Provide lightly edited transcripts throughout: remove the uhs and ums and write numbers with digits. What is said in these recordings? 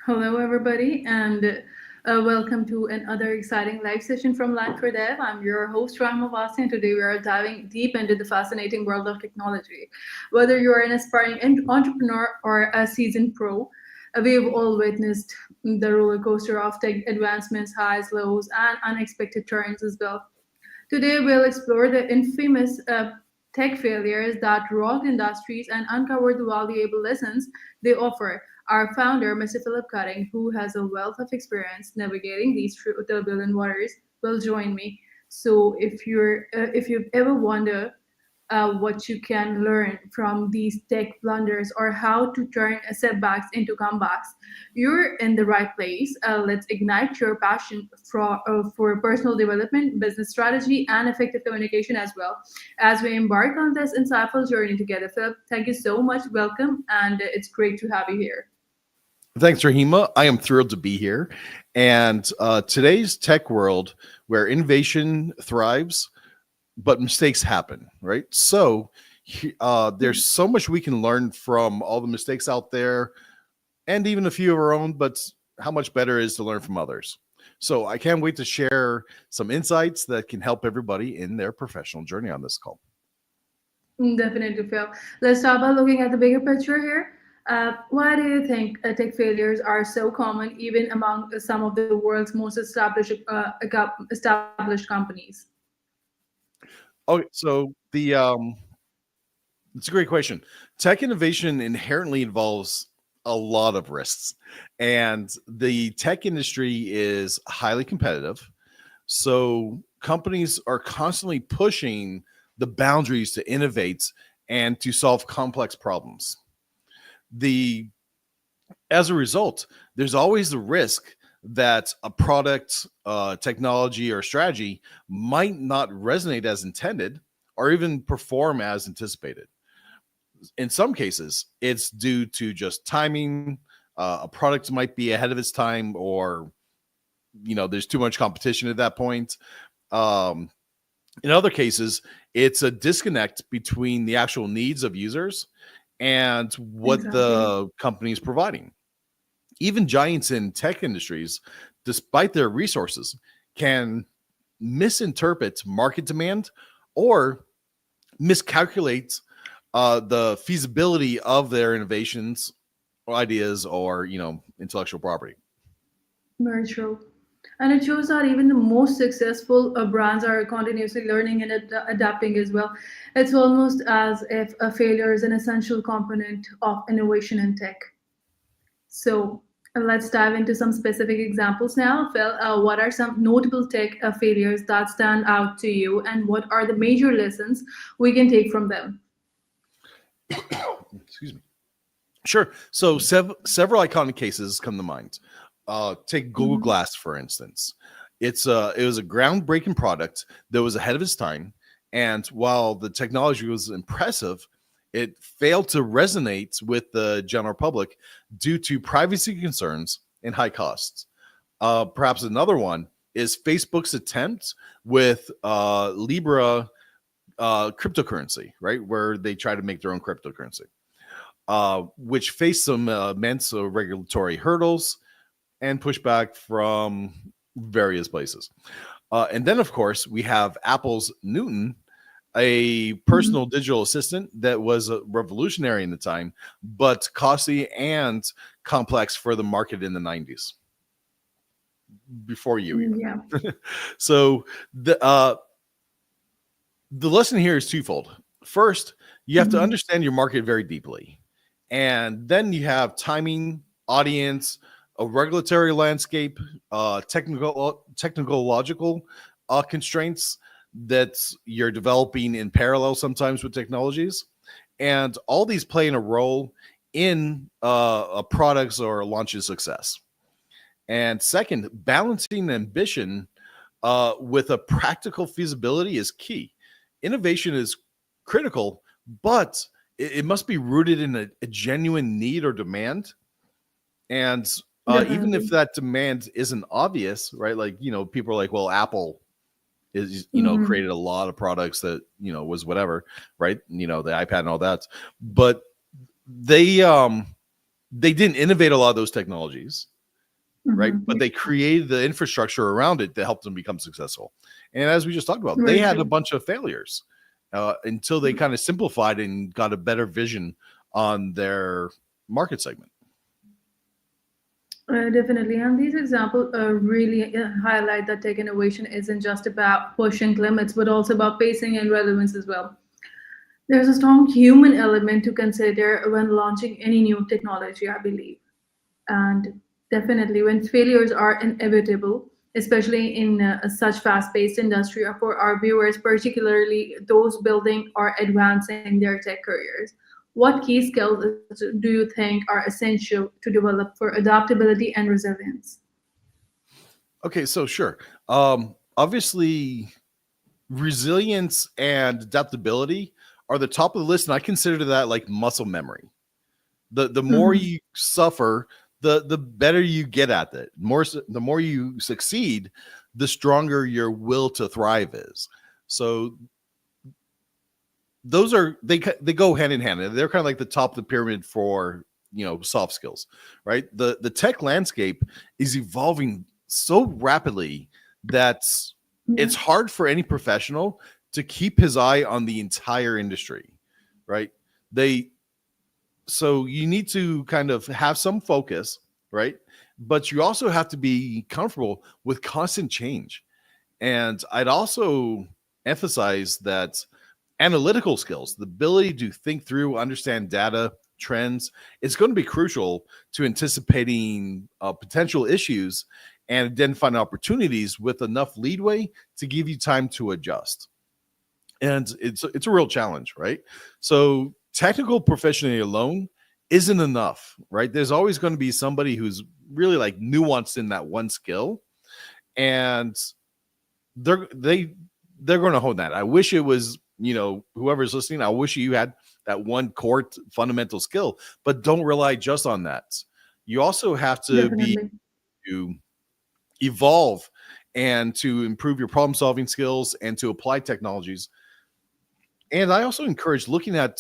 Hello, everybody, and welcome to another exciting live session from Land for Dev. I'm your host, Rahima Wasti, and today we are diving deep into the fascinating world of technology. Whether you're an aspiring entrepreneur or a seasoned pro, we've all witnessed the roller coaster of tech advancements, highs, lows, and unexpected turns as well. Today, we'll explore the infamous tech failures that rocked industries and uncover the valuable lessons they offer. Our founder, Mr. Philip Cutting, who has a wealth of experience navigating these turbulent waters, will join me. So, if you've ever wondered what you can learn from these tech blunders or how to turn setbacks into comebacks, you're in the right place. Let's ignite your passion for personal development, business strategy, and effective communication as well as we embark on this insightful journey together. Philip, thank you so much. Welcome, and it's great to have you here. Thanks, Rahima. I am thrilled to be here. And today's tech world, where innovation thrives, but mistakes happen, right? So there's so much we can learn from all the mistakes out there, and even a few of our own. But how much better it is to learn from others. So I can't wait to share some insights that can help everybody in their professional journey on this call. Definitely, Phil. Let's start by looking at the bigger picture here. Why do you think tech failures are so common, even among some of the world's most established companies? Okay, so it's a great question. Tech innovation inherently involves a lot of risks, and the tech industry is highly competitive. So companies are constantly pushing the boundaries to innovate and to solve complex problems. The As a result, there's always the risk that a product, technology, or strategy might not resonate as intended or even perform as anticipated. In some cases, it's due to just timing. A product might be ahead of its time, or there's too much competition at that point. Um, in other cases, it's a disconnect between the actual needs of users and what Exactly. the company is providing. Even giants in tech industries, despite their resources, can misinterpret market demand or miscalculate the feasibility of their innovations or ideas or intellectual property. Very true. And it shows that even the most successful brands are continuously learning and adapting as well. It's almost as if a failure is an essential component of innovation in tech. So let's dive into some specific examples now. Phil, what are some notable tech failures that stand out to you, and what are the major lessons we can take from them? Excuse me. Sure. So several iconic cases come to mind. Take Google Mhm. Glass, for instance. It was a groundbreaking product that was ahead of its time, and while the technology was impressive, it failed to resonate with the general public due to privacy concerns and high costs. Perhaps another one is Facebook's attempt with Libra cryptocurrency, right, where they try to make their own cryptocurrency, which faced some immense regulatory hurdles and pushback from various places. And then, of course, we have Apple's Newton, a Mhm. personal digital assistant that was revolutionary in the time, but costly and complex for the market in the 90s, before you even. Yeah. So the lesson here is twofold. First, you have to Mhm. understand your market very deeply. And then you have timing, audience, a regulatory landscape, technological constraints that you're developing in parallel sometimes with technologies. And all these play in a role in a product's or launch's success. And second, balancing ambition with a practical feasibility is key. Innovation is critical, but it must be rooted in a genuine need or demand. And even if Definitely. that demand isn't obvious, right? Like, people are like, well, Apple is, Mhm. created a lot of products that, was whatever, right? The iPad and all that. But they didn't innovate a lot of those technologies. right? Mm-hmm. But they created the infrastructure around it that helped them become successful. And as we just talked about, they Very had a true. bunch of failures until they kind of simplified and got a better vision on their market segment. Definitely. And these examples really highlight that tech innovation isn't just about pushing limits, but also about pacing and relevance as well. There's a strong human element to consider when launching any new technology, I believe. And definitely, when failures are inevitable, especially in such fast paced industry, or for our viewers, particularly those building or advancing their tech careers, what key skills do you think are essential to develop for adaptability and resilience? Okay, so sure. Obviously, resilience and adaptability are the top of the list, and I consider that like muscle memory. The more Mm-hmm. you suffer, the better you get at it. The more you succeed, the stronger your will to thrive is. So those are they go hand in hand. They're kind of like the top of the pyramid for soft skills, right? The tech landscape is evolving so rapidly that Yeah, it's hard for any professional to keep his eye on the entire industry, right? They So you need to kind of have some focus, right? But you also have to be comfortable with constant change. And I'd also emphasize that analytical skills, the ability to think through, understand data, trends, it's going to be crucial to anticipating potential issues and identifying opportunities with enough leadway to give you time to adjust. And it's a real challenge, right? So technical proficiency alone isn't enough, right? There's always going to be somebody who's really like nuanced in that one skill, and they're they they're going to hone that. I wish it was, whoever's listening, I wish you had that one core fundamental skill, but don't rely just on that. You also have to be definitely. to evolve and to improve your problem solving skills and to apply technologies. And I also encourage looking at,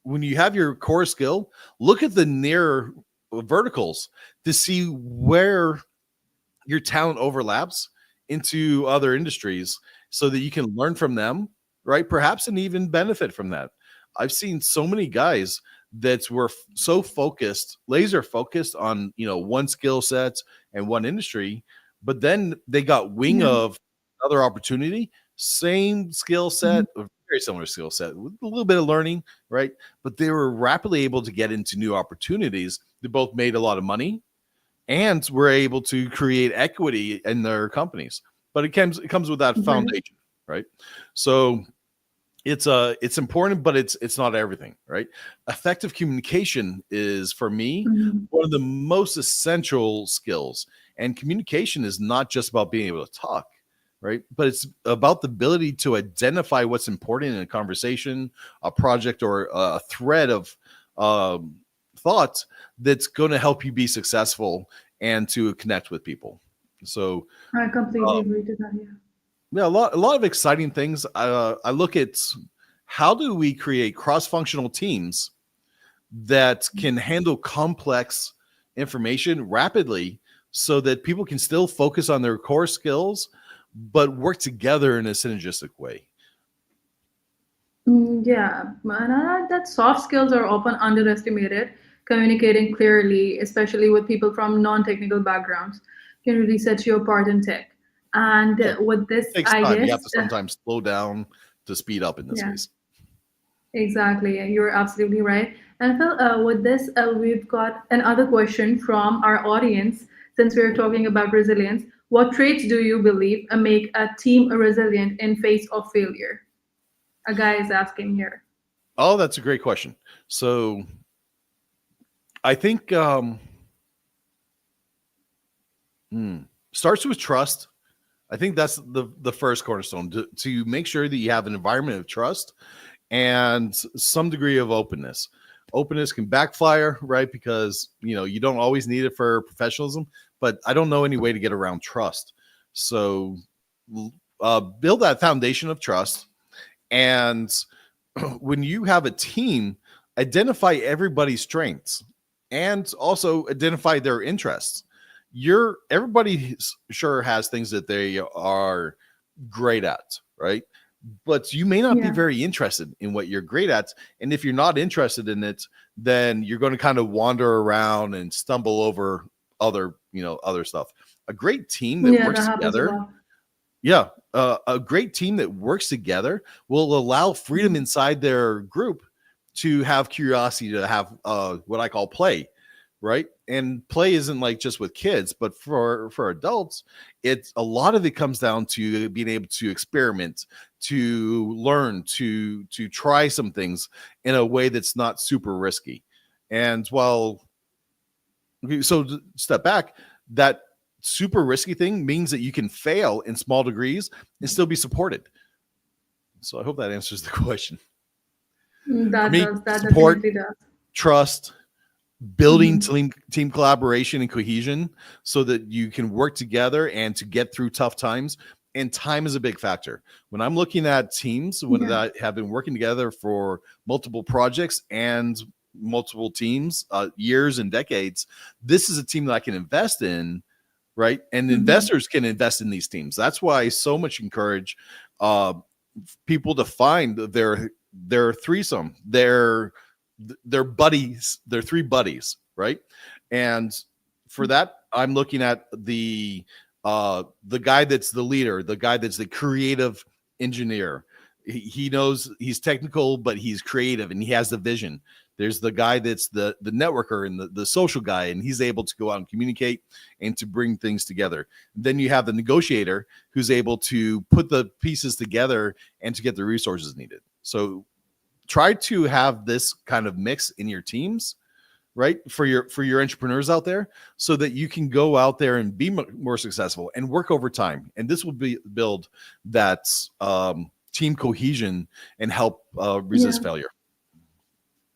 when you have your core skill, look at the near verticals to see where your talent overlaps into other industries so that you can learn from them, right? Perhaps and even benefit from that. I've seen so many guys that were so focused, laser focused on, one skill set and one industry, but then they got wing Yeah. of other opportunity, same skill Mhm. set, or very similar skill set with a little bit of learning, right? But they were rapidly able to get into new opportunities. They both made a lot of money and were able to create equity in their companies. But it comes with that Right. foundation, right? So it's important, but it's not everything, right? Effective communication is, for me, Mhm. one of the most essential skills. And communication is not just about being able to talk, right? But it's about the ability to identify what's important in a conversation, a project, or a thread of um, thought that's going to help you be successful and to connect with people. So I completely uh, agree to that. Yeah. yeah, a lot of exciting things. I look at how do we create cross-functional teams that can handle complex information rapidly so that people can still focus on their core skills but work together in a synergistic way. Yeah, and I like that soft skills are often underestimated. Communicating clearly, especially with people from non-technical backgrounds, can really set you apart in tech. And Yeah, with this, it takes I time. You guess, have to sometimes slow down to speed up in this yeah, case. exactly. You're absolutely right. And Phil, with this, we've got another question from our audience. Since we're talking about resilience, what traits do you believe make a team resilient in face of failure? A guy is asking here. Oh, that's a great question. So I think hmm, starts with trust. I think that's the first cornerstone, to make sure that you have an environment of trust and some degree of openness. Openness can backfire, right? Because you don't always need it for professionalism, but I don't know any way to get around trust. So build that foundation of trust, and when you have a team, identify everybody's strengths and also identify their interests. everybody sure has things that they are great at, right? But you may not be Yeah. very interested in what you're great at. And if you're not interested in it, then you're going to kind of wander around and stumble over other stuff. A great team that Yeah, that works happens a together, lot. yeah, a great team that works together will allow freedom Mhm. inside their group to have curiosity, to have what I call play, right? And play isn't like just with kids, but for adults, it's a lot of it comes down to being able to experiment, to learn, to try some things in a way that's not super risky. And while so step back, that super risky thing means that you can fail in small degrees and still be supported. So I hope that answers the question. For That me, does. That support, definitely does. trust, building Hmm. team collaboration and cohesion so that you can work together and to get through tough times. And time is a big factor. When I'm looking at teams when Yeah. that have been working together for multiple projects and multiple teams, years and decades, this is a team that I can invest in, right? And Hmm. investors can invest in these teams. That's why I so much encourage uh, people to find their threesome, their buddies, their three buddies, right? And for that, I'm looking at the guy that's the leader, the guy that's the creative engineer. He knows he's technical, but he's creative and he has the vision. There's the guy that's the networker and the social guy, and he's able to go out and communicate and to bring things together. Then you have the negotiator who's able to put the pieces together and to get the resources needed. So try to have this kind of mix in your teams, right, for your entrepreneurs out there, so that you can go out there and be more successful and work over time. And this will build that team cohesion and help Yeah. resist failure.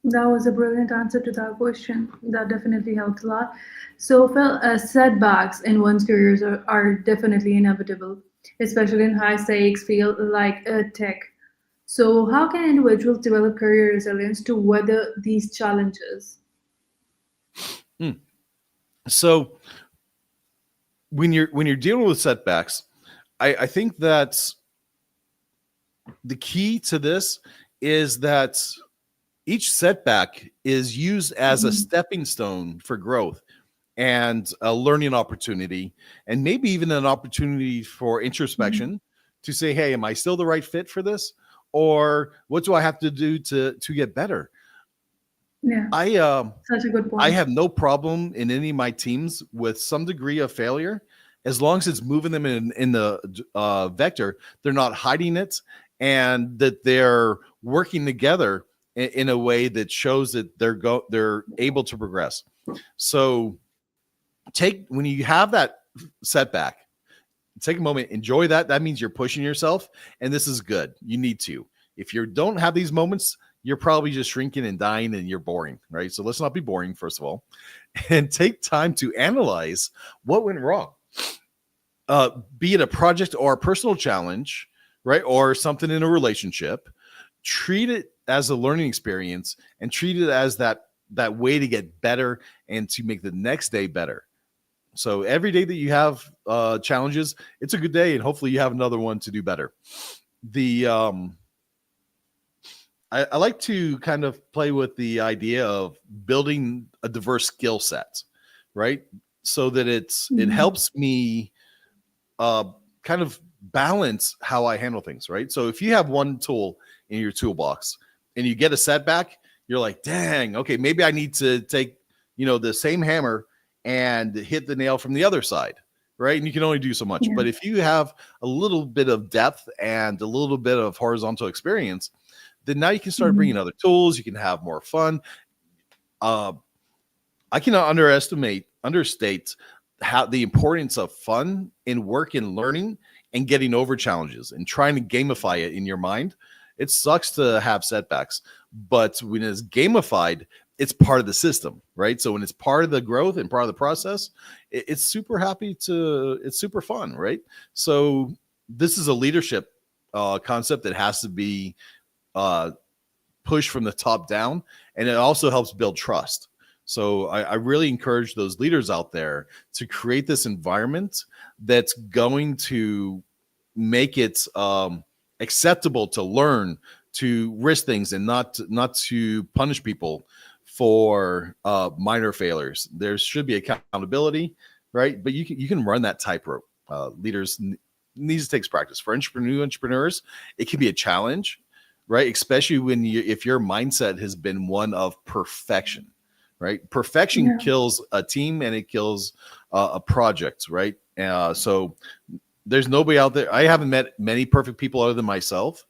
That was a brilliant answer to that question. That definitely helped a lot. So, Phil, setbacks in one's careers are definitely inevitable, especially in high stakes field like tech. So, how can individuals develop career resilience to weather these challenges? Hmm. So when you're dealing with setbacks, I think that the key to this is that each setback is used as a Mhm. stepping stone for growth and a learning opportunity, and maybe even an opportunity for Mhm. introspection to say, hey, am I still the right fit for this? Or what do I have to do to get better? Yeah, I such a good I point. have no problem in any of my teams with some degree of failure, as long as it's moving them in the vector. They're not hiding it, and that they're working together in a way that shows that they're able to progress. So take when you have that setback, take a moment, enjoy that. That means you're pushing yourself, and this is good. You need to. If you don't have these moments, you're probably just shrinking and dying and you're boring, right? So let's not be boring, first of all, and take time to analyze what went wrong, be it a project or a personal challenge, right? Or something in a relationship. Treat it as a learning experience and treat it as that way to get better and to make the next day better. So every day that you have challenges, it's a good day, and hopefully you have another one to do better. The I like to kind of play with the idea of building a diverse skill set, right? So that it Mhm. helps me uh, kind of balance how I handle things, right? So if you have one tool in your toolbox and you get a setback, you're like, dang, okay, maybe I need to take, the same hammer and hit the nail from the other side, right? And you can only do so much. Yeah. But if you have a little bit of depth and a little bit of horizontal experience, then now you can start bringing Mhm. other tools. You can have more fun. Uh, I cannot understate how the importance of fun in work and learning and getting over challenges and trying to gamify it in your mind. It sucks to have setbacks, but when it's gamified, it's part of the system, right? So when it's part of the growth and part of the process, it's it's super fun, right? So this is a leadership concept that has to be uh, pushed from the top down, and it also helps build trust. So I really encourage those leaders out there to create this environment that's going to make it acceptable to learn, to risk things, and not to punish people for minor failures. There should be accountability, right? But you can run that tightrope. Leaders needs to take practice. For new entrepreneurs, it can be a challenge, right? Especially if your mindset has been one of perfection, right? Perfection Yeah. kills a team and it kills a project, right? So there's nobody out there. I haven't met many perfect people other than myself,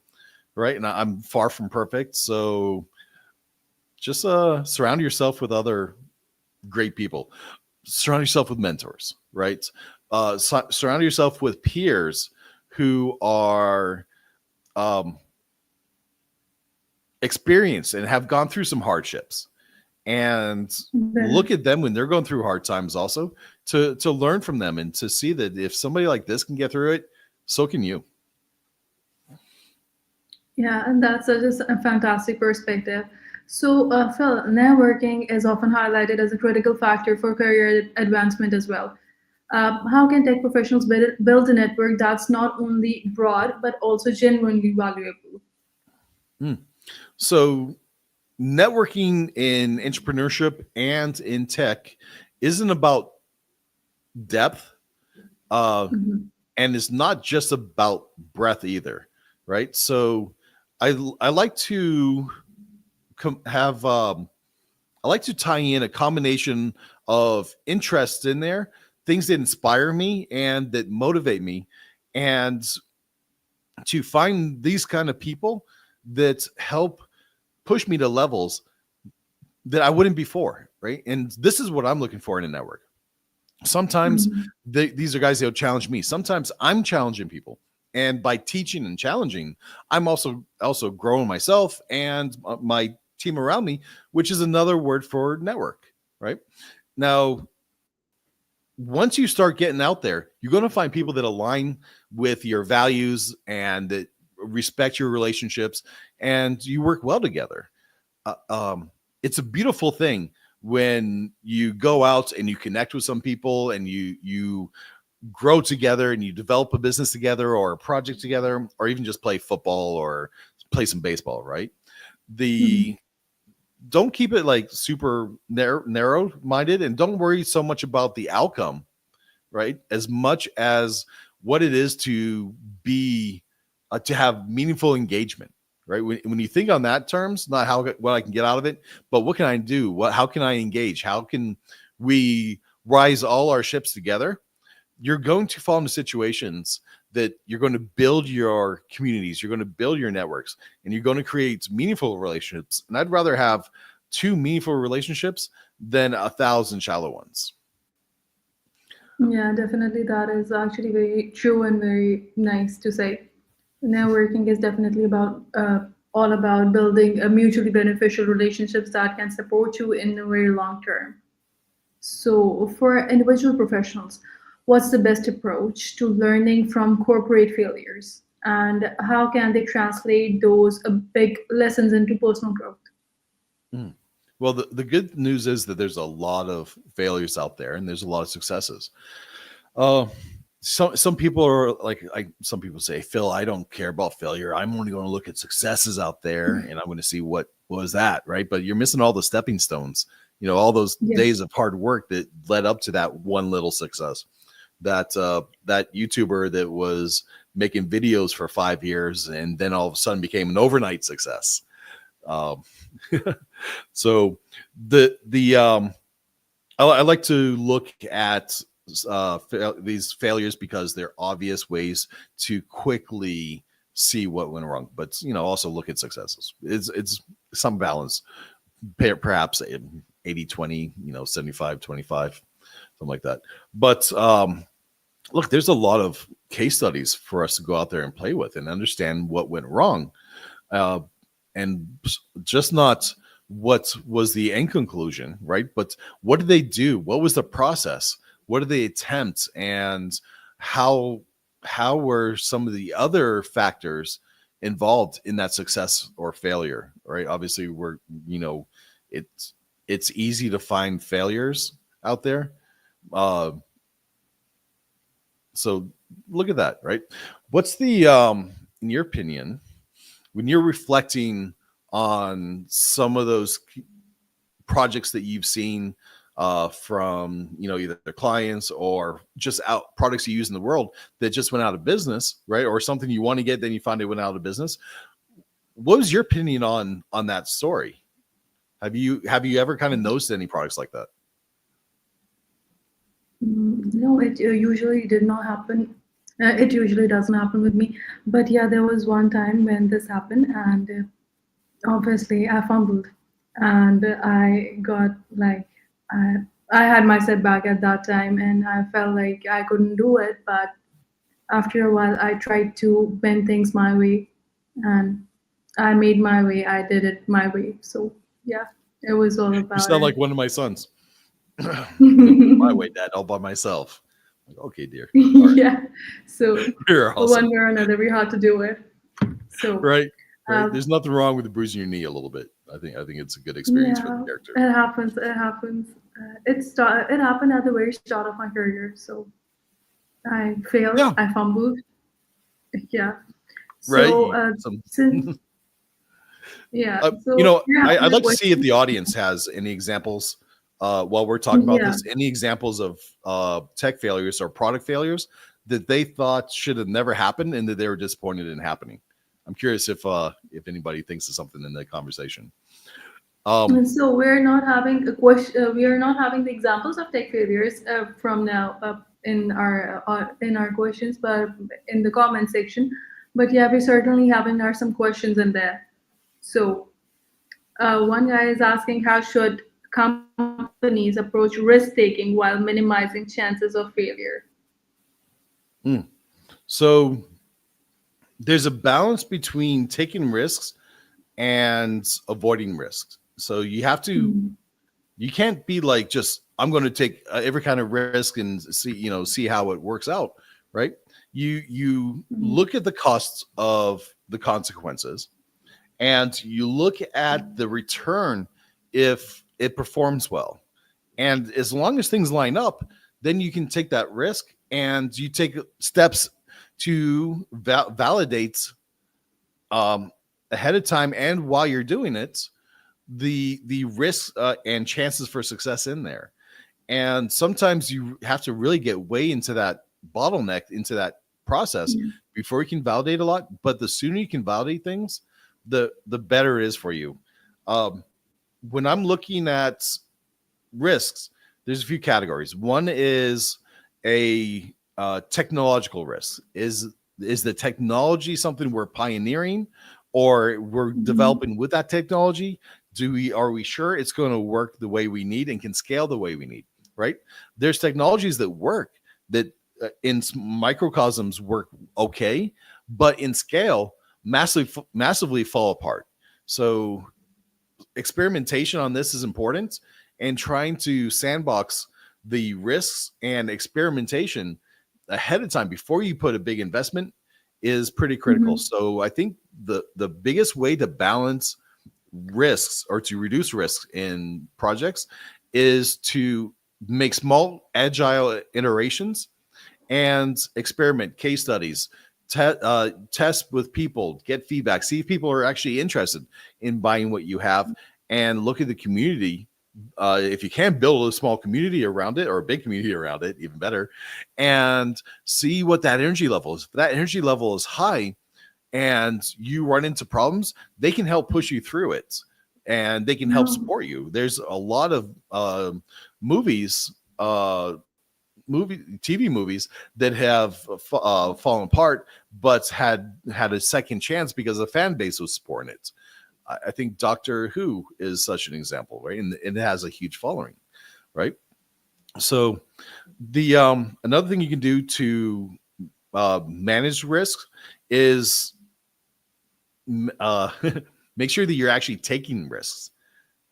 right? And I'm far from perfect. So just surround yourself with other great people. Surround yourself with mentors, right? Surround yourself with peers who are um, experienced and have gone through some hardships, and Well, look at them when they're going through hard times also, to learn from them and to see that if somebody like this can get through it, so can you. yeah, and that's just a fantastic perspective. So, Phil, networking is often highlighted as a critical factor for career advancement as well. How can tech professionals build a network that's not only broad but also genuinely valuable? Hmm. So networking in entrepreneurship and in tech isn't about depth, uh, Mhm. and it's not just about breadth either, right? So I like to have I like to tie in a combination of interests in there, things that inspire me and that motivate me, and to find these kind of people that help push me to levels that I wouldn't before, right? And this is what I'm looking for in a network. Sometimes Mhm. these are guys that'll challenge me. Sometimes I'm challenging people, and by teaching and challenging, I'm also growing myself and my team around me, which is another word for network, right? Now, once you start getting out there, you're going to find people that align with your values and that respect your relationships, and you work well together. uh, um, it's a beautiful thing when you go out and you connect with some people and you grow together and you develop a business together or a project together, or even just play football or play some baseball, right? Mhm. The Don't keep it like super narrow minded, and don't worry so much about the outcome, right? As much as what it is to be to have meaningful engagement, right? When you think on that terms, not how what I can get out of it, but what can I do? How can I engage? How can we rise all our ships together? You're going to fall into situations that you're going to build your communities, you're going to build your networks, and you're going to create meaningful relationships. And I'd rather have two meaningful relationships than 1,000 shallow ones. Yeah, definitely. That is actually very true and very nice to say. Networking is definitely about all about building a mutually beneficial relationships that can support you in a very long term. So, for individual professionals, what's the best approach to learning from corporate failures, and how can they translate those big lessons into personal growth? Mm. Well, the good news is that there's a lot of failures out there and there's a lot of successes. Uh, some people are like some people say, Phil, I don't care about failure. I'm only going to look at successes out there and I'm going to see what was that, right? But you're missing all the stepping stones, all those Yes. days of hard work that led up to that one little success. That YouTuber that was making videos for 5 years and then all of a sudden became an overnight success. Um, so I like to look at these failures because they're obvious ways to quickly see what went wrong, but also look at successes. It's some balance, perhaps 80-20, 75-25, something like that. But look, there's a lot of case studies for us to go out there and play with and understand what went wrong, uh, and just not what was the end conclusion, right? But what did they do? What was the process? What did they attempt? And how how were some of the other factors involved in that success or failure? Right? Obviously, it's it's easy to find failures out there. Uh, so look at that, right? What's the in your opinion, when you're reflecting on some of those projects that you've seen from either clients or just out products you use in the world that just went out of business, right? Or something you want to get, then you find it went out of business. What was your opinion on that story? Have you ever kind of noticed any products like that? No, it usually did not happen. It usually doesn't happen with me. But yeah, there was one time when this happened, and obviously I fumbled, and I got like I I had my setback at that time, and I felt like I couldn't do it. But after a while, I tried to bend things my way, and I made my way. I did it my way. So yeah, it was all You about sound it. like one of my sons. My way, Dad, all by myself. Like, okay, dear. All right. Yeah. So You're one awesome. way or another, we had to do it. So Right. Right. um, There's nothing wrong with bruising your knee a little bit. I think it's a good experience for the yeah, character. it happens. It happens. It happened at the very start of my career. So I failed. Yeah. I fumbled. Yeah. Right. So Some since yeah. So yeah, I'd the like to see if question. the audience has any examples while we're talking about Yeah. this, any examples of tech failures or product failures that they thought should have never happened and that they were disappointed in happening. I'm curious if anybody thinks of something in the conversation. And so we're not having a question. We are not having the examples of tech failures from now up in our questions, but in the comment section. But yeah, we certainly having are some questions in there. So one guy is asking, how should companies approach risk taking while minimizing chances of failure? Mm. So there's a balance between taking risks and avoiding risks. So Mm, you can't be like, just I'm going to take every kind of risk and see how it works out, right? You mm, look at the costs of the consequences, and you look at the return if it performs well. And as long as things line up, then you can take that risk and you take steps to validate um, ahead of time and while you're doing it the risks and chances for success in there. And sometimes you have to really get way into that bottleneck, into that process yeah. before you can validate a lot. But the sooner you can validate things, the better it is for you. Um, when I'm looking at risks, there's a few categories. One is a technological risk. Is the technology something we're pioneering or we're Mhm. developing with that technology? Are we sure it's going to work the way we need and can scale the way we need? Right? There's technologies that work that in microcosms work okay, but in scale massively fall apart. So experimentation on this is important, and trying to sandbox the risks and experimentation ahead of time before you put a big investment is pretty critical. Mhm. So I think the biggest way to balance risks or to reduce risks in projects is to make small agile iterations and experiment case studies, test with people, get feedback, see if people are actually interested in buying what you have, and look at the community. If you can build a small community around it or a big community around it, even better, and see what that energy level is. If that energy level is high and you run into problems, they can help push you through it and they can help No. support you. There's a lot of movies, TV movies that have fallen apart, but had a second chance because the fan base was supporting it. I think Doctor Who is such an example, right? And it has a huge following, right? So the another thing you can do to manage risk is uh, make sure that you're actually taking risks,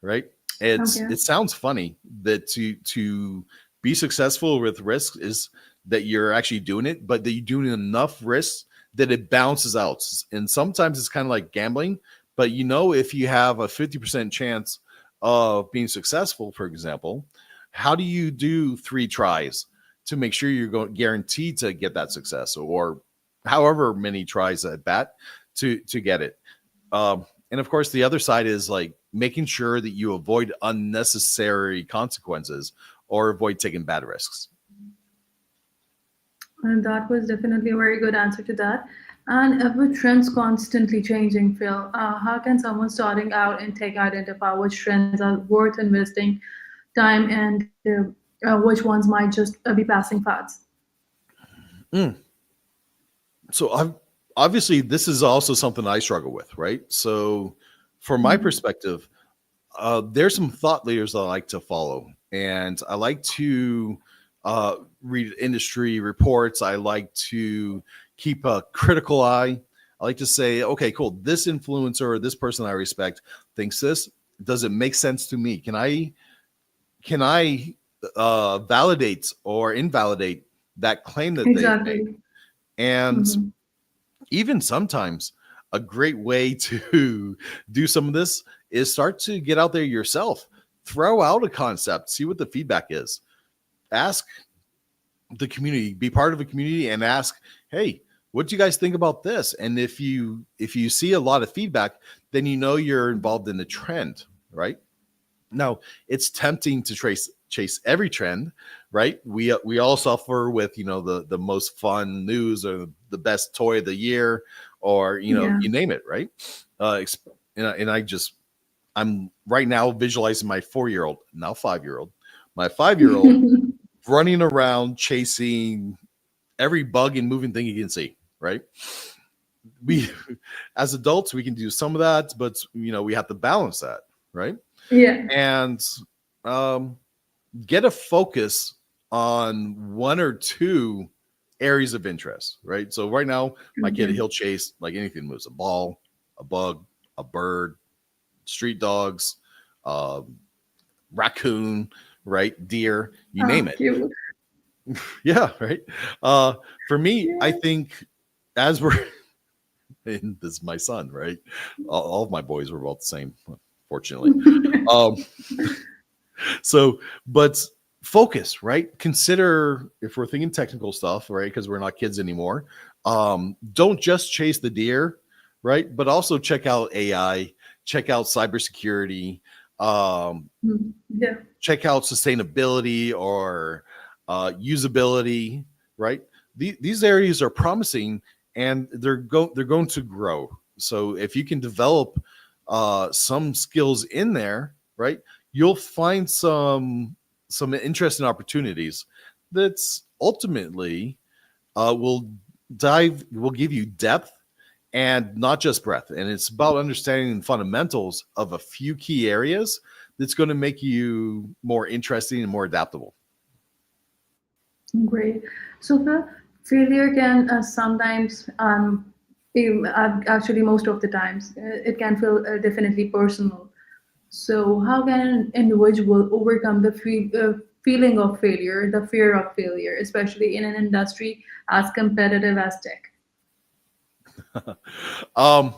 right? Okay. It sounds funny that to be successful with risk is that you're actually doing it, but that you're doing enough risks that it balances out. And sometimes it's kind of like gambling, but if you have a 50% chance of being successful, for example, how do you do 3 tries to make sure you're going guaranteed to get that success, or however many tries at bat to get it? And of course, the other side is like making sure that you avoid unnecessary consequences or avoid taking bad risks. And that was definitely a very good answer to that. And with trends constantly changing, Phil, how can someone starting out in tech identify which trends are worth investing time and which ones might just be passing fads? Mm. So obviously this is also something I struggle with, right? So from my Mhm. perspective, there's some thought leaders that I like to follow, and I like to read industry reports. I like to keep a critical eye. I like to say, okay, cool. This influencer or this person I respect thinks this. Does it make sense to me? Can I validate or invalidate that claim that they've made? Exactly. And Mhm. even sometimes a great way to do some of this is start to get out there yourself, throw out a concept, see what the feedback is, ask the community, be part of a community and ask, hey, what do you guys think about this? And if you see a lot of feedback, then you know you're involved in the trend, right? Now, it's tempting to chase every trend, right? We all suffer with, the most fun news or the best toy of the year, or Yeah. you name it, right? I'm right now visualizing my 4-year-old, now 5-year-old, my 5-year-old running around chasing every bug and moving thing you can see, right? We as adults we can do some of that, but we have to balance that, right? Yeah. And um, get a focus on one or two areas of interest, right? So right now, my kid, Okay. he'll chase like anything moves: a ball, a bug, a bird, street dogs, um, raccoon, right? Deer, you name Oh, it. cute. Yeah, right. Uh, for me, I Yeah. think as we're and this is my son, right? All of my boys were both the same, fortunately. Um, So, but focus, right? Consider if we're thinking technical stuff, right? Because we're not kids anymore. Don't just chase the deer, right? But also check out AI, check out cybersecurity, um, Yeah. check out sustainability or usability, right? These areas are promising and they're going to grow. So if you can develop some skills in there, right, you'll find some interesting opportunities that's ultimately will give you depth and not just breadth. And it's about understanding the fundamentals of a few key areas that's going to make you more interesting and more adaptable. Great. So the failure can sometimes, actually most of the times, it can feel definitely personal. So how can an individual overcome the feeling of failure, the fear of failure, especially in an industry as competitive as tech? um,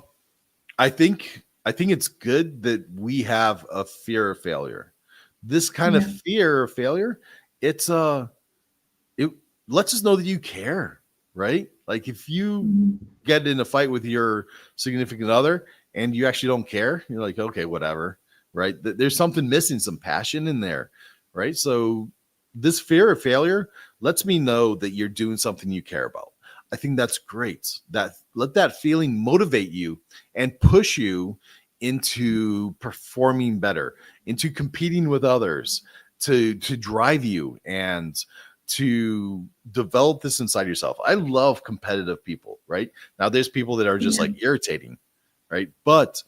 I think it's good that we have a fear of failure. This kind of Yeah. fear of failure, it's it lets us know that you care, right? Like if you Mhm. get in a fight with your significant other and you actually don't care, you're like, okay, whatever, right? There's something missing, some passion in there, right? So this fear of failure lets me know that you're doing something you care about. I think that's great. That let that feeling motivate you and push you into performing better, into competing with others, to drive you and to develop this inside yourself. I love competitive people, right? Now there's people that are just Yeah. like irritating, right? But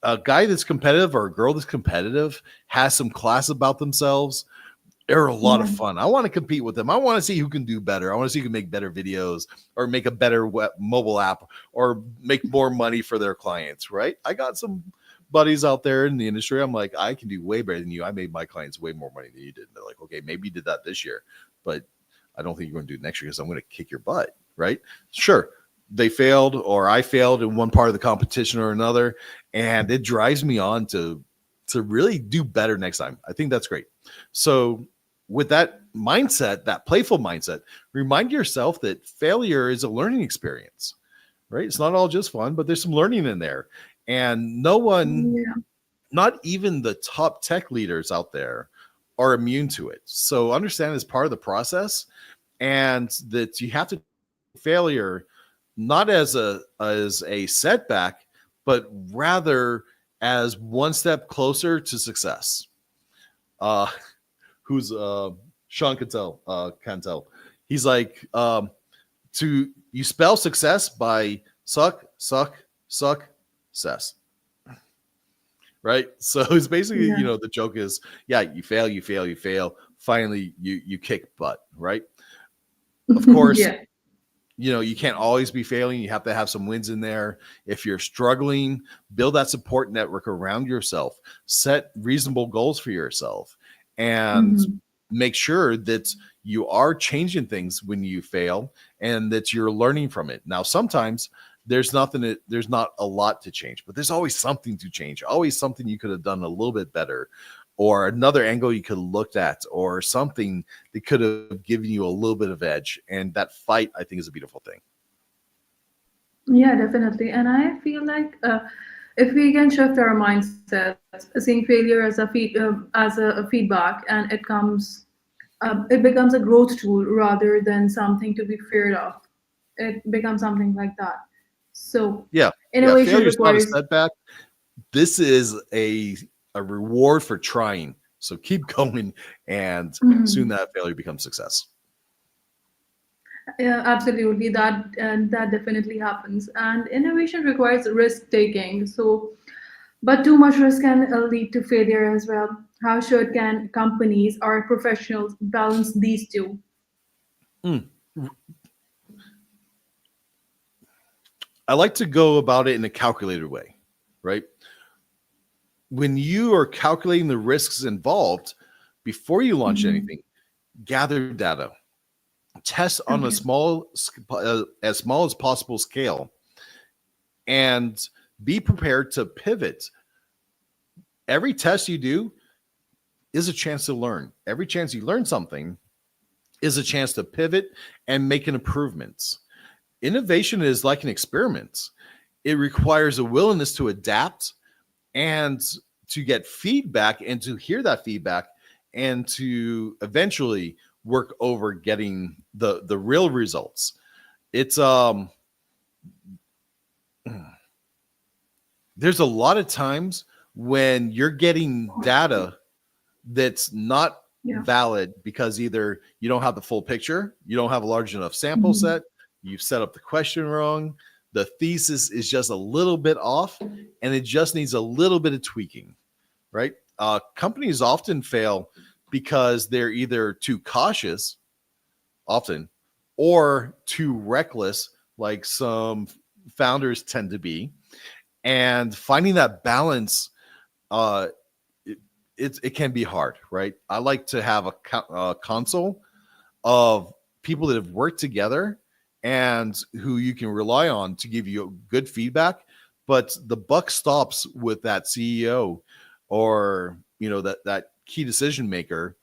a guy that's competitive or a girl that's competitive has some class about themselves. They're a lot of Yeah. fun. I want to compete with them. I want to see who can do better. I want to see who can make better videos or make a better mobile app or make more money for their clients, right? I got some buddies out there in the industry. I'm like, I can do way better than you. I made my clients way more money than you did. And they're like, okay, maybe you did that this year, but I don't think you're going to do it next year because I'm going to kick your butt, right? Sure. They failed or I failed in one part of the competition or another. And it drives me on to to really do better next time. I think that's great. So with that mindset, that playful mindset, remind yourself that failure is a learning experience, right? It's not all just fun, but there's some learning in there. And no one, Yeah. not even the top tech leaders out there, are immune to it. So understand it's part of the process, and that you have to failure not as a setback, but rather as one step closer to success. Uh, who's Sean Cantel. He's like, to you spell success by suck, cess. Right. So it's basically, Yeah. the joke is, yeah, you fail. Finally, you kick butt, right? Of course, Yeah. you can't always be failing. You have to have some wins in there. If you're struggling, build that support network around yourself, set reasonable goals for yourself, and Mhm. make sure that you are changing things when you fail and that you're learning from it. Now, sometimes there's not a lot to change, but there's always something to change, always something you could have done a little bit better, or another angle you could have looked at, or something that could have given you a little bit of edge. And that fight, I think, is a beautiful thing. Yeah, definitely. And I feel like if we can shift our mindsets, seeing failure as a feedback, and it becomes a growth tool rather than something to be feared of. It becomes something like that. So Yeah. Yeah. innovation Failure's not a requires. setback. This is a reward for trying. So keep going, and soon Mhm. that failure becomes success. Yeah, absolutely. That definitely happens. And innovation requires risk taking. So, but too much risk can lead to failure as well. How should can companies or professionals balance these two? Mm. I like to go about it in a calculated way, right? When you are calculating the risks involved before you launch Mhm. anything, gather data, test on Okay. as small as possible scale, and be prepared to pivot. Every test you do is a chance to learn. Every chance you learn something is a chance to pivot and make an improvements. Innovation is like an experiment. It requires a willingness to adapt and to get feedback and to hear that feedback and to eventually work over getting the real results. It's there's a lot of times when you're getting data that's not Yeah. valid because either you don't have the full picture, you don't have a large enough sample Mhm. set, you've set up the question wrong, the thesis is just a little bit off, and it just needs a little bit of tweaking, right? Companies often fail because they're either too cautious, often, or too reckless, like some founders tend to be. And finding that balance, uh, it, it can be hard, right? I like to have a console of people that have worked together and who you can rely on to give you good feedback. But the buck stops with that CEO, or that key decision maker,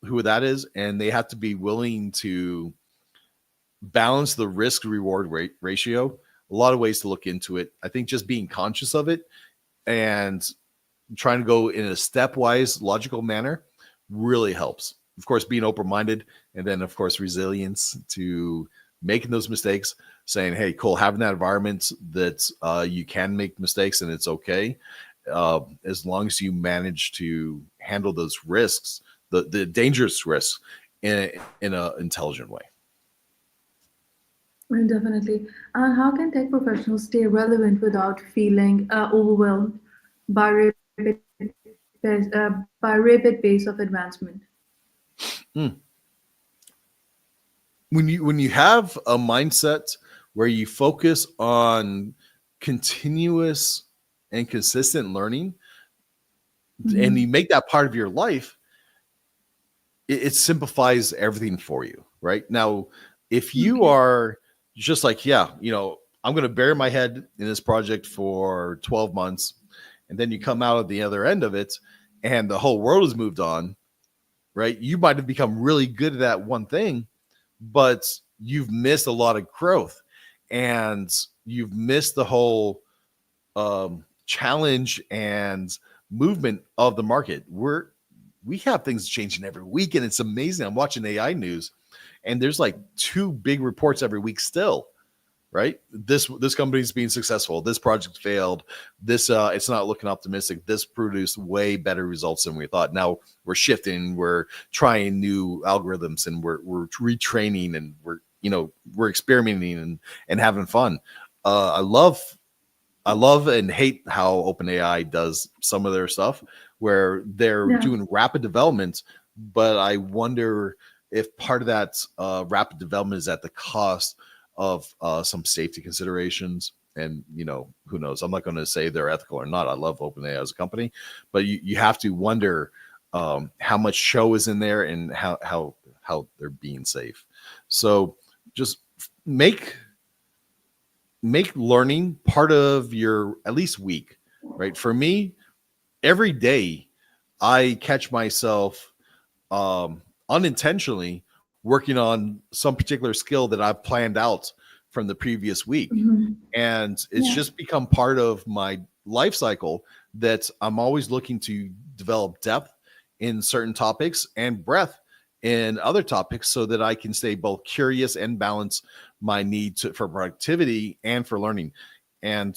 who that is, and they have to be willing to balance the risk reward ratio. A lot of ways to look into it. I think just being conscious of it and trying to go in a stepwise, logical manner really helps. Of course, being open minded, and then, of course, resilience to making those mistakes, saying, hey, cool, having that environment that you can make mistakes and it's okay. As long as you manage to handle those risks, the dangerous risks, in an intelligent way. Definitely. And how can tech professionals stay relevant without feeling overwhelmed by rapid pace of advancement? Mm. When you have a mindset where you focus on continuous and consistent learning, and you Mhm. make that part of your life, it simplifies everything for you, right? Now, if you Okay. are just like, yeah, I'm going to bury my head in this project for 12 months, and then you come out at the other end of it and the whole world has moved on, right? You might have become really good at that one thing, but you've missed a lot of growth and you've missed the whole challenge and movement of the market. We have things changing every week, and it's amazing. I'm watching AI news, and there's like 2 big reports every week still, right? This company's being successful. This project failed. This it's not looking optimistic. This produced way better results than we thought. Now we're shifting. We're trying new algorithms, and we're retraining, and we're experimenting and having fun. I love and hate how OpenAI does some of their stuff where they're doing rapid development, but I wonder if part of that rapid development is at the cost of some safety considerations. And, who knows? I'm not going to say they're ethical or not. I love OpenAI as a company, but you have to wonder how much show is in there and how they're being safe. So just make learning part of your at least week, right? For me, every day I catch myself unintentionally working on some particular skill that I've planned out from the previous week. And it's just become part of my life cycle that I'm always looking to develop depth in certain topics and breadth in other topics so that I can stay both curious and balance my need for productivity and for learning. And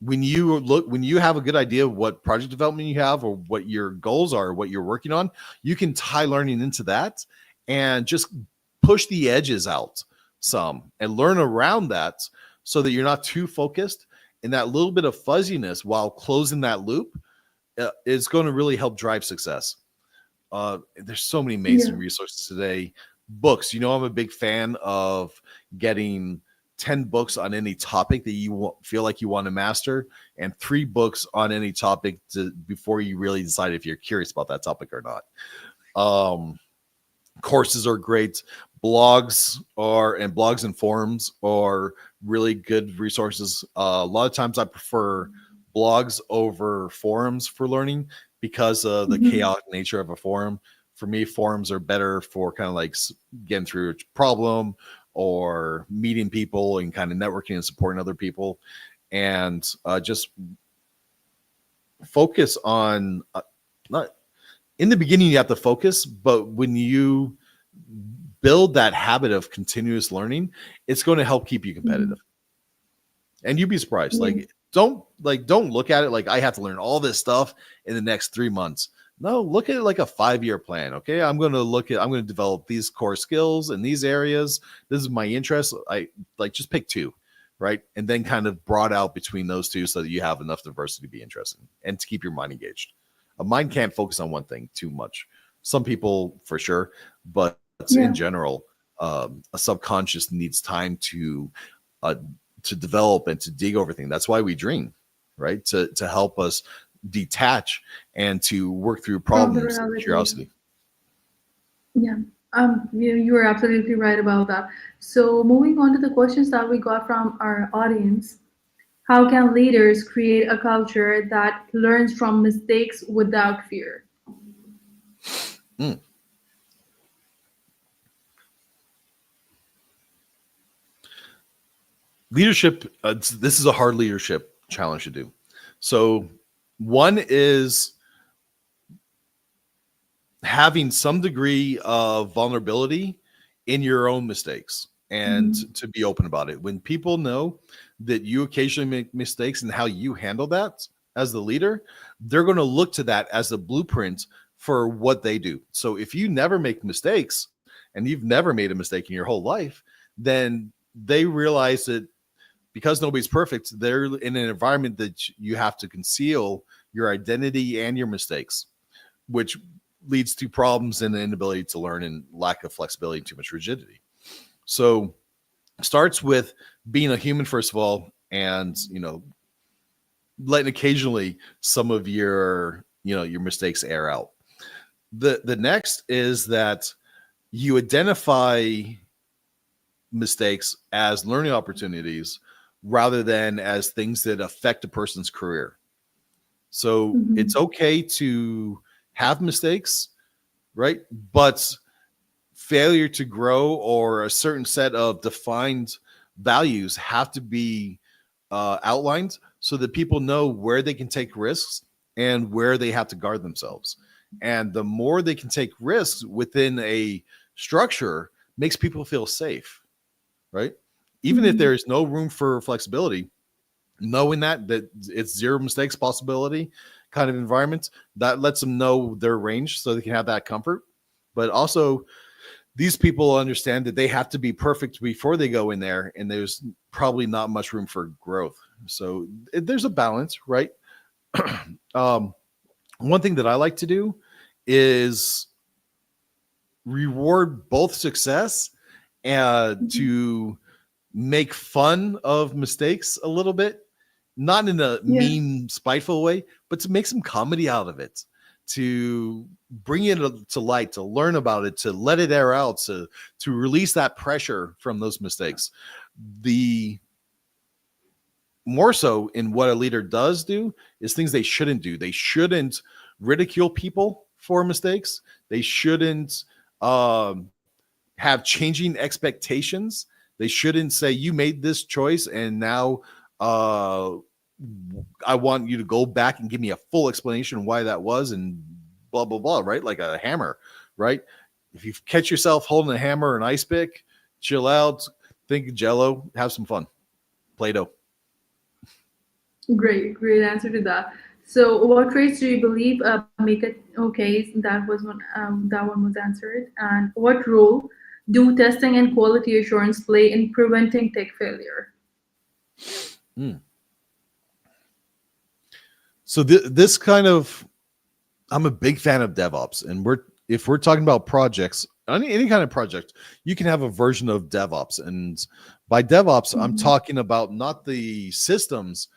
when you have a good idea of what project development you have or what your goals are, what you're working on, you can tie learning into that and just push the edges out some and learn around that so that you're not too focused. And that little bit of fuzziness while closing that loop is going to really help drive success. There's so many amazing resources today. Books, I'm a big fan of getting 10 books on any topic that you feel like you want to master, and 3 books on any topic before you really decide if you're curious about that topic or not. Courses are great. Blogs and forums are really good resources. A lot of times I prefer blogs over forums for learning because of the chaotic nature of a forum. For me, forums are better for kind of like getting through a problem or meeting people and kind of networking and supporting other people, and just focus on not in the beginning. You have to focus, but when you build that habit of continuous learning, it's going to help keep you competitive. And you'd be surprised. Don't look at it like I have to learn all this stuff in the next 3 months. No, look at it like a 5-year plan. Okay. I'm going to develop these core skills in these areas. This is my interest. Just pick 2, right? And then kind of broad out between those 2 so that you have enough diversity to be interested and to keep your mind engaged. A mind can't focus on one thing too much. Some people for sure, but in general, a subconscious needs time to develop and to dig over things. That's why we dream, right? To help us detach and to work through problems with curiosity. You are absolutely right about that. So moving on to the questions that we got from our audience. How can leaders create a culture that learns from mistakes without fear? Leadership, this is a hard leadership challenge to do. So one is having some degree of vulnerability in your own mistakes and to be open about it. When people know that you occasionally make mistakes and how you handle that as the leader, they're going to look to that as a blueprint for what they do. So if you never make mistakes and you've never made a mistake in your whole life, then they realize that because nobody's perfect, they're in an environment that you have to conceal your identity and your mistakes, which leads to problems and the inability to learn and lack of flexibility and too much rigidity. So it starts with being a human, first of all, and, letting occasionally some of your mistakes air out. The next is that you identify mistakes as learning opportunities rather than as things that affect a person's career. So it's Mhm. okay to have mistakes, right? But failure to grow or a certain set of defined values have to be outlined so that people know where they can take risks and where they have to guard themselves. And the more they can take risks within a structure makes people feel safe, right? Even if Mhm. there is no room for flexibility, knowing that it's zero mistakes possibility kind of environment, that lets them know their range so they can have that comfort. But also, these people understand that they have to be perfect before they go in there, and there's probably not much room for growth. So there's a balance, right? um, One thing that I like to do is reward both success and Mhm. to make fun of mistakes a little bit, not in a Yeah. mean, spiteful way, but to make some comedy out of it, to bring it to light, to learn about it, to let it air out, to release that pressure from those mistakes. The more so in what a leader does do is things they shouldn't do. They shouldn't ridicule people for mistakes. They shouldn't um, have changing expectations. They shouldn't say you made this choice and now uh, I want you to go back and give me a full explanation why that was and blah blah blah. Right, like a hammer. Right. If you catch yourself holding a hammer or an ice pick, chill out. Think Jello. Have some fun. Play-Doh. Great, great answer to that. So, what traits do you believe make it okay? That one was answered. And what role do testing and quality assurance play in preventing tech failure? Mm. So this kind of, I'm a big fan of DevOps, and if we're talking about projects, any kind of project, you can have a version of DevOps. And by DevOps, I'm Mhm. talking about not the systems,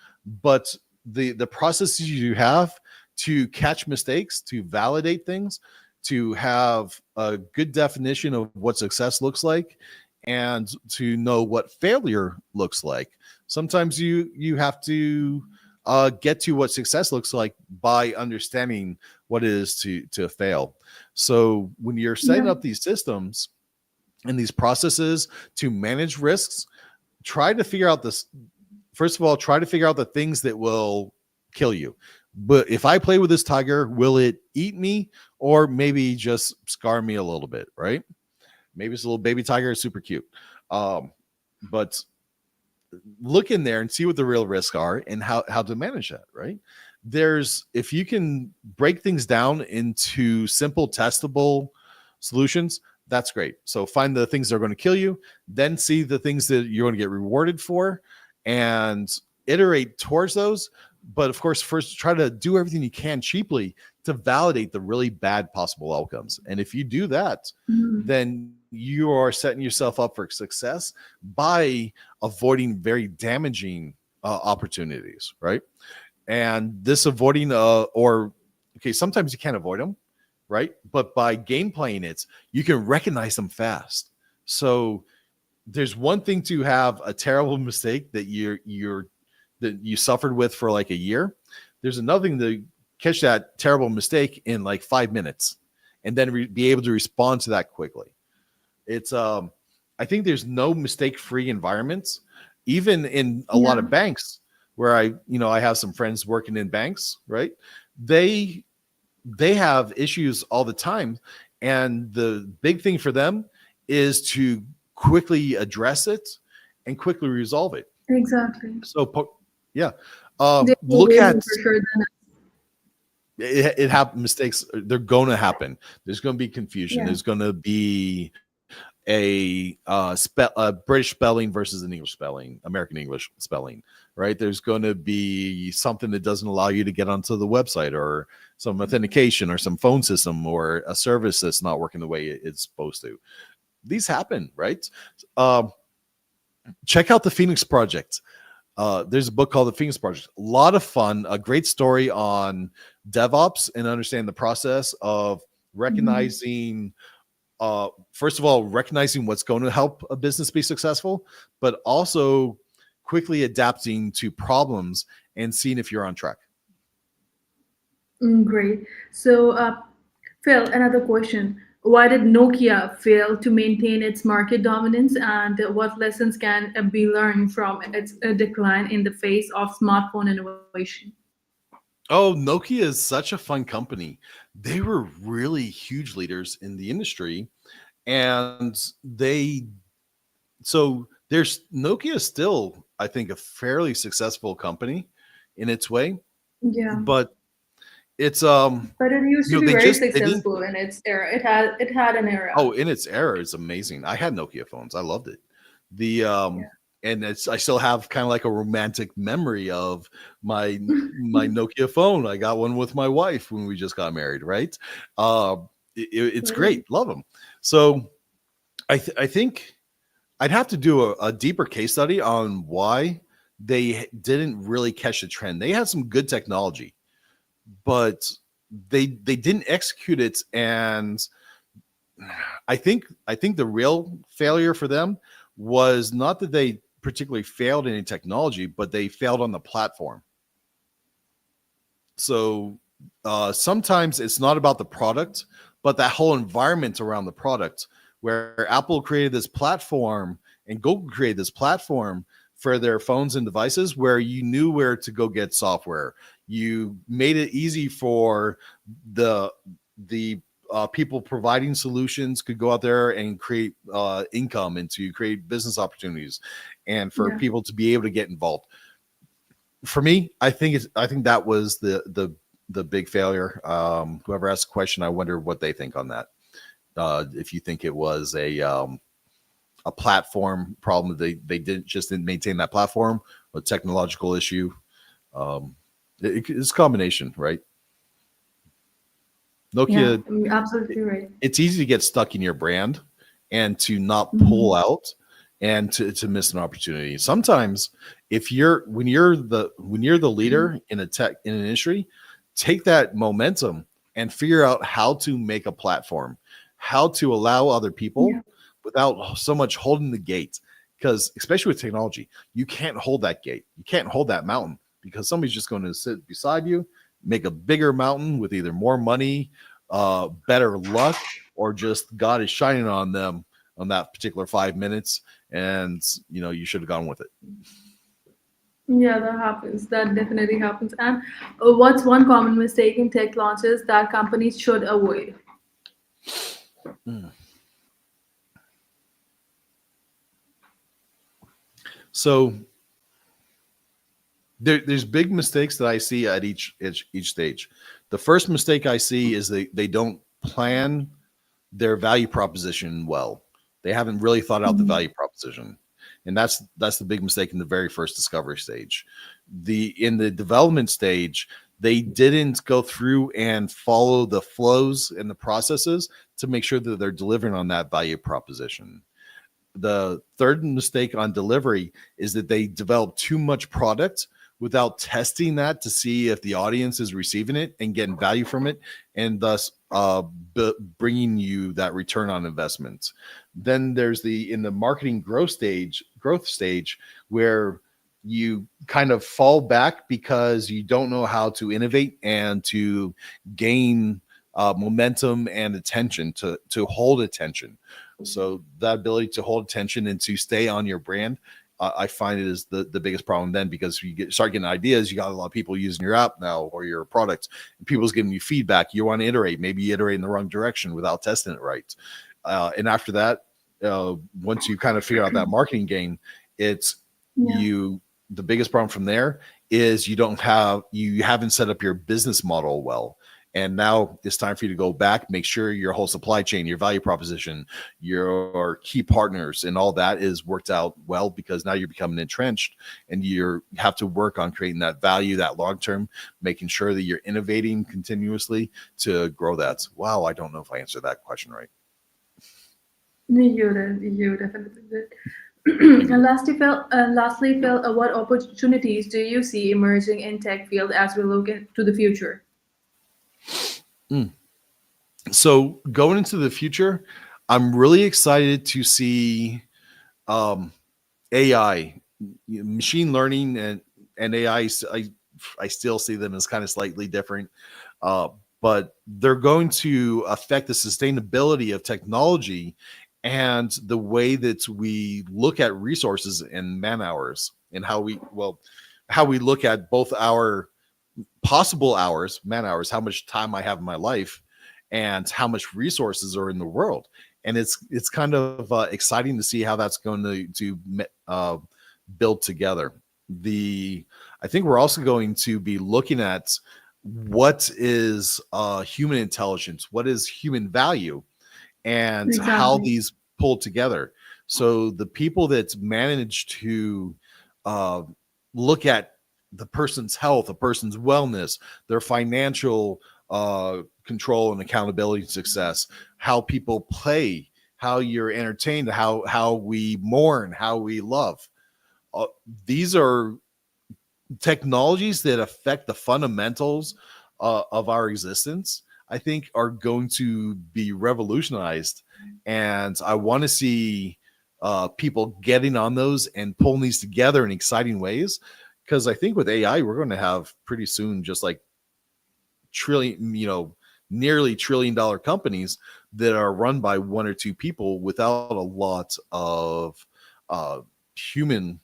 but the processes you have to catch mistakes, to validate things, to have a good definition of what success looks like, and to know what failure looks like. Sometimes you have to get to what success looks like by understanding what it is to fail. So when you're setting Yeah. up these systems and these processes to manage risks, try to figure out this. First of all, try to figure out the things that will kill you. But if I play with this tiger, will it eat me or maybe just scar me a little bit? Right? Maybe it's a little baby tiger, it's super cute. But look in there and see what the real risks are and how to manage that. Right? There's, if you can break things down into simple testable solutions, that's great. So find the things that are going to kill you, then see the things that you're going to get rewarded for and iterate towards those. But of course, first try to do everything you can cheaply to validate the really bad possible outcomes. And if you do that, Mhm. then you are setting yourself up for success by avoiding very damaging opportunities, right? And this avoiding or okay, sometimes you can't avoid them, right? But by game playing it, you can recognize them fast. So there's one thing to have a terrible mistake that you're that you suffered with for like a year. There's another thing to catch that terrible mistake in like 5 minutes and then be able to respond to that quickly. It's I think there's no mistake free environments, even in a lot Yeah. of banks where I have some friends working in banks, right? They they have issues all the time, and the big thing for them is to quickly address it and quickly resolve it. Exactly. So yeah, They're more look lazy at for sure than us. it happen mistakes, they're going to happen. There's going to be confusion, Yeah. there's going to be a British spelling versus an English spelling, American English spelling, right? There's going to be something that doesn't allow you to get onto the website, or some authentication, or some phone system, or a service that's not working the way it's supposed to. These happen, right? Um, Check out the Phoenix Project. There's a book called The Phoenix Project. A lot of fun, a great story on DevOps and understand the process of Mhm. recognizing first of all, recognizing what's going to help a business be successful, but also quickly adapting to problems and seeing if you're on track. Great. So, Phil, another question. Why did Nokia fail to maintain its market dominance, and what lessons can be learned from its decline in the face of smartphone innovation? Oh, Nokia is such a fun company. They were really huge leaders in the industry, and there's Nokia is still, I think, a fairly successful company in its way, Yeah, but it's but it used to be they very just they didn't. successful in its era. It had an era. Oh, in its era, it's amazing. I had Nokia phones. I loved it. The and it's I still have kind of like a romantic memory of my my Nokia phone. I got one with my wife when we just got married, right? Uh, it's Really? great. Love them. So I think I'd have to do a deeper case study on why they didn't really catch the trend. They had some good technology, but they didn't execute it, and I think the real failure for them was not that they particularly failed in technology, but they failed on the platform. So sometimes it's not about the product, but that whole environment around the product, where Apple created this platform and Google created this platform for their phones and devices where you knew where to go get software. You made it easy for the the people providing solutions could go out there and create income and to create business opportunities, and for Yeah. people to be able to get involved. For me, I think that was the big failure. Whoever asked the question, I wonder what they think on that. If you think it was a platform problem, they didn't maintain that platform, a technological issue. Um, it's a combination, right? Yeah, Nokia, absolutely right. it's easy to get stuck in your brand and to not pull Mhm. out and to miss an opportunity. Sometimes if you're when you're the leader in a tech in an industry, take that momentum and figure out how to make a platform, how to allow other Yeah. people without so much holding the gate. Because especially with technology, you can't hold that gate. You can't hold that mountain because somebody's just going to sit beside you, make a bigger mountain with either more money, better luck, or just God is shining on them on that particular 5 minutes, and you should have gone with it. Yeah, that happens. That definitely happens. And what's one common mistake in tech launches that companies should avoid? Mm. So there's big mistakes that I see at each stage. The first mistake I see is they don't plan their value proposition well. They haven't really thought out the Mhm. value proposition. And that's the big mistake in the very first discovery stage. The In the development stage, they didn't go through and follow the flows and the processes to make sure that they're delivering on that value proposition. The third mistake on delivery is that they develop too much product without testing that to see if the audience is receiving it and getting value from it, and thus bringing you that return on investment. Then there's the in the marketing growth stage where you kind of fall back because you don't know how to innovate and to gain momentum and attention, to hold attention. So that ability to hold attention and to stay on your brand, I find it is the biggest problem then, because start getting ideas. You got a lot of people using your app now or your product, and people's giving you feedback. You want to iterate, maybe you iterate in the wrong direction without testing it right. And after that, once you kind of figure out that marketing game, it's Yeah. you. The biggest problem from there is you haven't set up your business model well. And now it's time for you to go back, make sure your whole supply chain, your value proposition, your key partners, and all that is worked out well, because now you're becoming entrenched and you have to work on creating that value, that long term, making sure that you're innovating continuously to grow that. Wow, I don't know if I answered that question right. You definitely did. And lastly, Phil, what opportunities do you see emerging in tech field as we look into the future? Mm. So going into the future, I'm really excited to see um, AI, machine learning, and AI. I still see them as kind of slightly different. uh, but they're going to affect the sustainability of technology and the way that we look at resources and man hours, and how we look at both our possible hours, man hours, how much time I have in my life, and how much resources are in the world. And it's kind of exciting to see how that's going to build together. The I think we're also going to be looking at what is human intelligence, what is human value, and how Exactly. these pull together. So the people that manage to uh, look at the person's health, a person's wellness, their financial control and accountability and success, how people play, how you're entertained, how we mourn, how we love. Uh, these are technologies that affect the fundamentals of our existence, I think, are going to be revolutionized. And I want to see people getting on those and pulling these together in exciting ways. Because I think with AI, we're going to have pretty soon just like trillion, nearly $1 trillion companies that are run by one or two people without a lot of human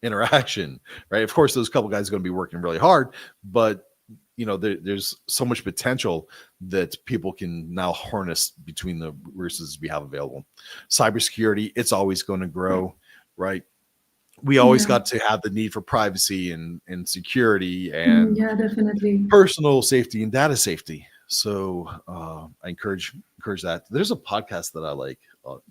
interaction, right? Of course, those couple guys are going to be working really hard, but there's so much potential that people can now harness between the resources we have available. Cybersecurity, it's always going to grow, right? We always Yeah. got to have the need for privacy and security and Yeah, definitely. personal safety and data safety. So I encourage that. There's a podcast that I like,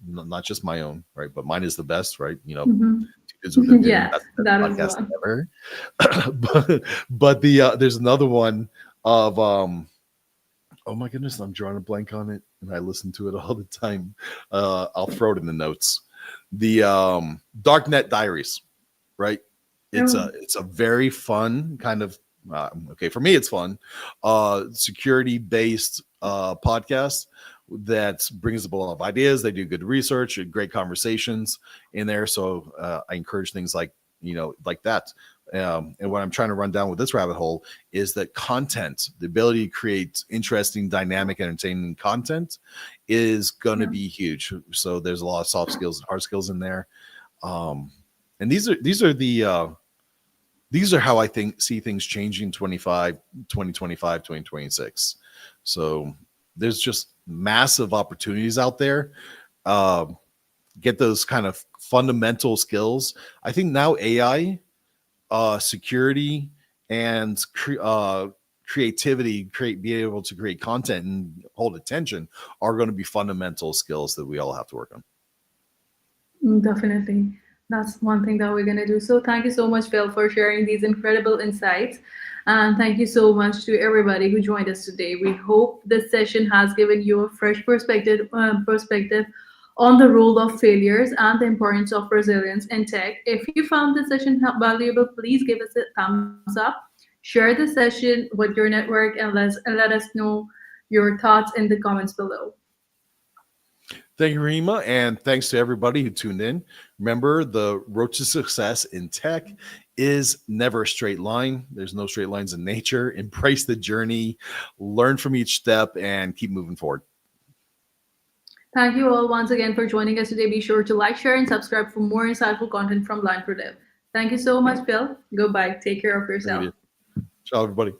not just my own, right? But mine is the best, right? Hmm. Two Kids with Opinion. Yeah, That's the that is the best podcast one. ever. but there's another one of oh my goodness, I'm drawing a blank on it, and I listen to it all the time. I'll throw it in the notes. The Darknet Diaries, right? Oh, It's a very fun kind of okay, for me it's fun security based podcast that brings up a lot of ideas. They do good research and great conversations in there, so I encourage things like that. And what I'm trying to run down with this rabbit hole is that content, the ability to create interesting, dynamic, entertaining content, is going to yeah. be huge. So there's a lot of soft skills and hard skills in there. um, and these are how I think see things changing 2025, 2026. So there's just massive opportunities out there. Uh, get those kind of fundamental skills. I think now AI, security, and creativity, be able to create content and hold attention are going to be fundamental skills that we all have to work on. Definitely. That's one thing that we're going to do. So, thank you so much, Phil, for sharing these incredible insights. And thank you so much to everybody who joined us today. We hope this session has given you a fresh perspective on the role of failures and the importance of resilience in tech. If you found this session valuable, please give us a thumbs up. Share the session with your network and let us know your thoughts in the comments below. Thank you, Rima, and thanks to everybody who tuned in. Remember, the road to success in tech is never a straight line. There's no straight lines in nature. Embrace the journey, learn from each step, and keep moving forward. Thank you all once again for joining us today. Be sure to like, share, and subscribe for more insightful content from Line for Dev. Thank you so much, Phil. Goodbye. Take care of Thank yourself. you. Ciao, everybody.